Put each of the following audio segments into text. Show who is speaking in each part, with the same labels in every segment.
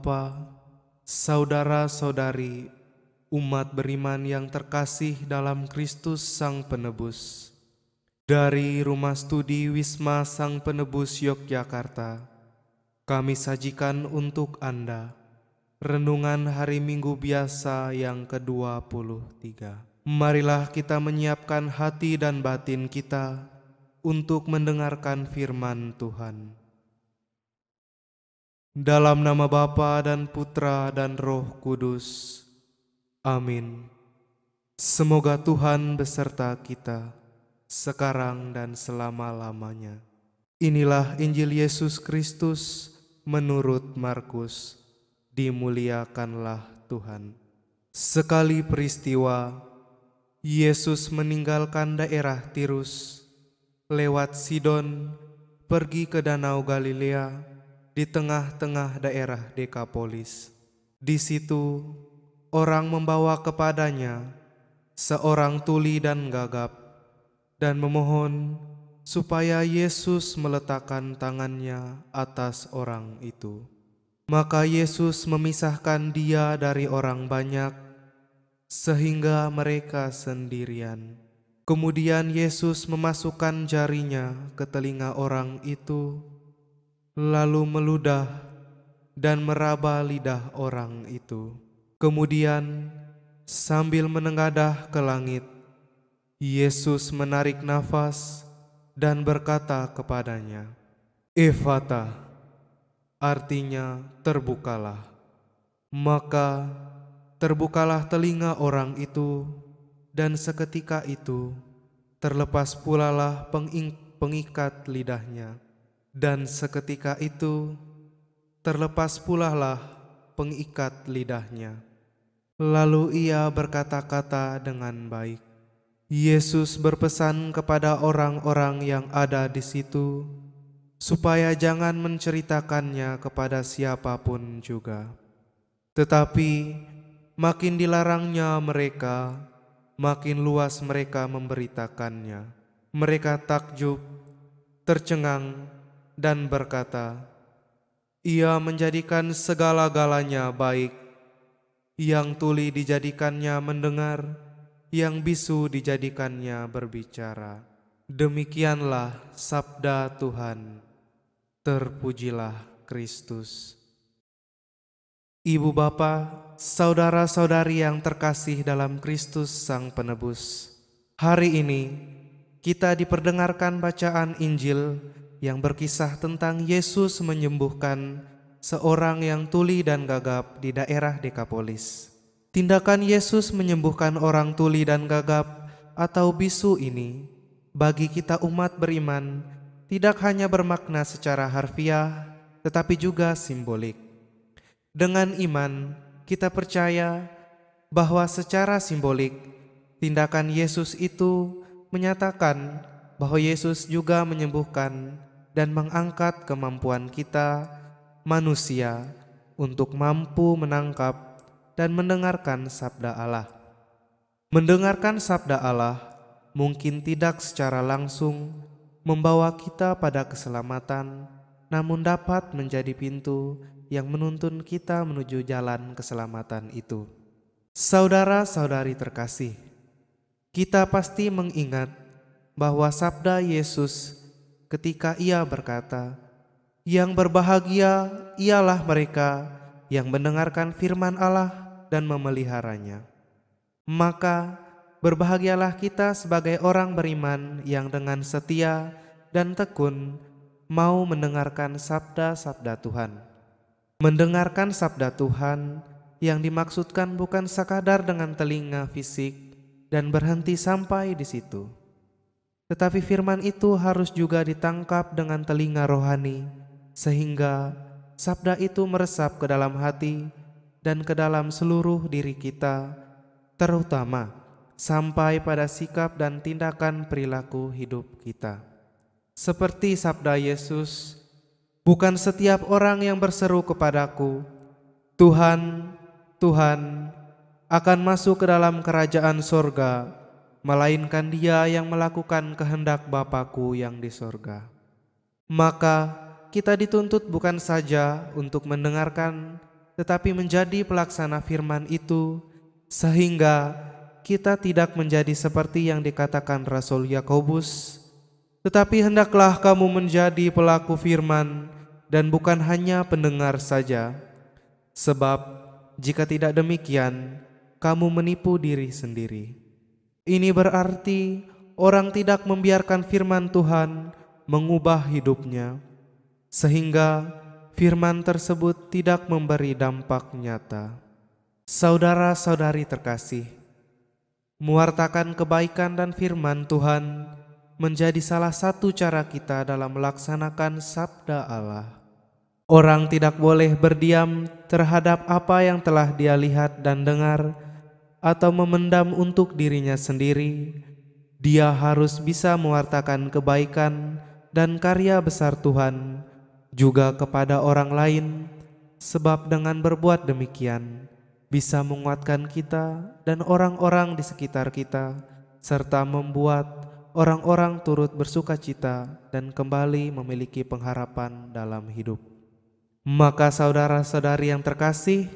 Speaker 1: Bapa, saudara-saudari, umat beriman yang terkasih dalam Kristus Sang Penebus. Dari Rumah Studi Wisma Sang Penebus Yogyakarta, kami sajikan untuk Anda renungan hari Minggu biasa yang ke-23. Marilah kita menyiapkan hati dan batin kita untuk mendengarkan firman Tuhan. Dalam nama Bapa dan Putra dan Roh Kudus. Amin. Semoga Tuhan beserta kita, sekarang dan selama-lamanya. Inilah Injil Yesus Kristus menurut Markus. Dimuliakanlah Tuhan. Sekali peristiwa, Yesus meninggalkan daerah Tirus, lewat Sidon, pergi ke Danau Galilea, di tengah-tengah daerah Dekapolis. Di situ, orang membawa kepadanya seorang tuli dan gagap, dan memohon supaya Yesus meletakkan tangannya atas orang itu. Maka Yesus memisahkan dia dari orang banyak, sehingga mereka sendirian. Kemudian Yesus memasukkan jarinya ke telinga orang itu, lalu meludah dan meraba lidah orang itu. Kemudian sambil menengadah ke langit, Yesus menarik nafas dan berkata kepadanya, "Ephata," artinya terbukalah. Maka terbukalah telinga orang itu, dan seketika itu terlepas pulalah pengikat lidahnya. Dan seketika itu terlepas pulalah pengikat lidahnya. Lalu ia berkata-kata dengan baik. Yesus berpesan kepada orang-orang yang ada di situ supaya jangan menceritakannya kepada siapapun juga. Tetapi makin dilarangnya mereka, makin luas mereka memberitakannya. Mereka takjub, tercengang, dan berkata, "Ia menjadikan segala-galanya baik. Yang tuli dijadikannya mendengar, yang bisu dijadikannya berbicara." Demikianlah sabda Tuhan. Terpujilah Kristus. Ibu bapa, saudara-saudari yang terkasih dalam Kristus Sang Penebus, hari ini kita diperdengarkan bacaan Injil yang berkisah tentang Yesus menyembuhkan seorang yang tuli dan gagap di daerah Dekapolis. Tindakan Yesus menyembuhkan orang tuli dan gagap atau bisu ini bagi kita umat beriman tidak hanya bermakna secara harfiah, tetapi juga simbolik. Dengan iman, kita percaya bahwa secara simbolik tindakan Yesus itu menyatakan bahwa Yesus juga menyembuhkan dan mengangkat kemampuan kita, manusia, untuk mampu menangkap dan mendengarkan sabda Allah. Mendengarkan sabda Allah mungkin tidak secara langsung membawa kita pada keselamatan, namun dapat menjadi pintu yang menuntun kita menuju jalan keselamatan itu. Saudara-saudari terkasih, kita pasti mengingat bahwa sabda Yesus ketika ia berkata, "Yang berbahagia ialah mereka yang mendengarkan firman Allah dan memeliharanya." Maka berbahagialah kita sebagai orang beriman yang dengan setia dan tekun mau mendengarkan sabda-sabda Tuhan. Mendengarkan sabda Tuhan yang dimaksudkan bukan sekadar dengan telinga fisik dan berhenti sampai di situ. Tetapi firman itu harus juga ditangkap dengan telinga rohani, sehingga sabda itu meresap ke dalam hati dan ke dalam seluruh diri kita, terutama sampai pada sikap dan tindakan perilaku hidup kita. Seperti sabda Yesus, "Bukan setiap orang yang berseru kepadaku, 'Tuhan, Tuhan,' akan masuk ke dalam kerajaan sorga, melainkan dia yang melakukan kehendak Bapa-Ku yang di sorga." Maka kita dituntut bukan saja untuk mendengarkan tetapi menjadi pelaksana firman itu, sehingga kita tidak menjadi seperti yang dikatakan Rasul Yakobus, tetapi hendaklah kamu menjadi pelaku firman dan bukan hanya pendengar saja. Sebab jika tidak demikian, kamu menipu diri sendiri. Ini berarti orang tidak membiarkan firman Tuhan mengubah hidupnya, sehingga firman tersebut tidak memberi dampak nyata. Saudara-saudari terkasih, mewartakan kebaikan dan firman Tuhan menjadi salah satu cara kita dalam melaksanakan sabda Allah. Orang tidak boleh berdiam terhadap apa yang telah dia lihat dan dengar atau memendam untuk dirinya sendiri. Dia harus bisa mewartakan kebaikan dan karya besar Tuhan juga kepada orang lain, sebab dengan berbuat demikian bisa menguatkan kita dan orang-orang di sekitar kita, serta membuat orang-orang turut bersuka cita dan kembali memiliki pengharapan dalam hidup. Maka saudara-saudari yang terkasih,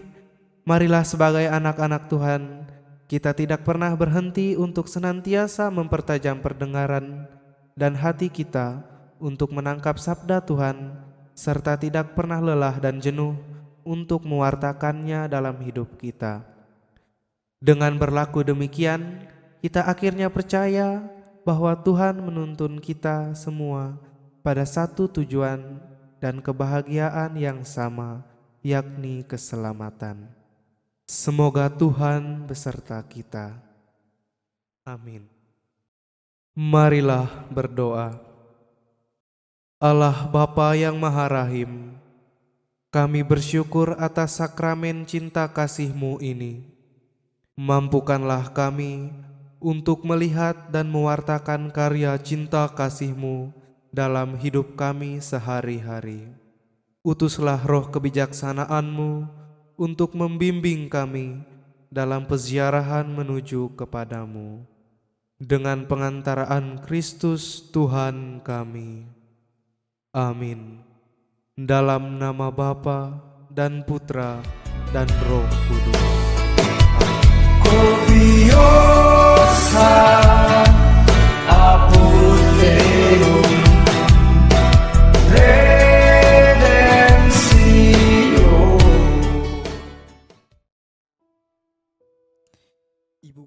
Speaker 1: marilah sebagai anak-anak Tuhan, kita tidak pernah berhenti untuk senantiasa mempertajam pendengaran dan hati kita untuk menangkap sabda Tuhan, serta tidak pernah lelah dan jenuh untuk mewartakannya dalam hidup kita. Dengan berlaku demikian, kita akhirnya percaya bahwa Tuhan menuntun kita semua pada satu tujuan dan kebahagiaan yang sama, yakni keselamatan. Semoga Tuhan beserta kita. Amin. Marilah berdoa. Allah Bapa yang Maha Rahim, kami bersyukur atas sakramen cinta kasih-Mu ini. Mampukanlah kami untuk melihat dan mewartakan karya cinta kasih-Mu dalam hidup kami sehari-hari. Utuslah roh kebijaksanaan-Mu untuk membimbing kami dalam peziarahan menuju kepadamu. Dengan pengantaraan Kristus Tuhan kami. Amin. Dalam nama Bapa dan Putra dan Roh Kudus. Ibu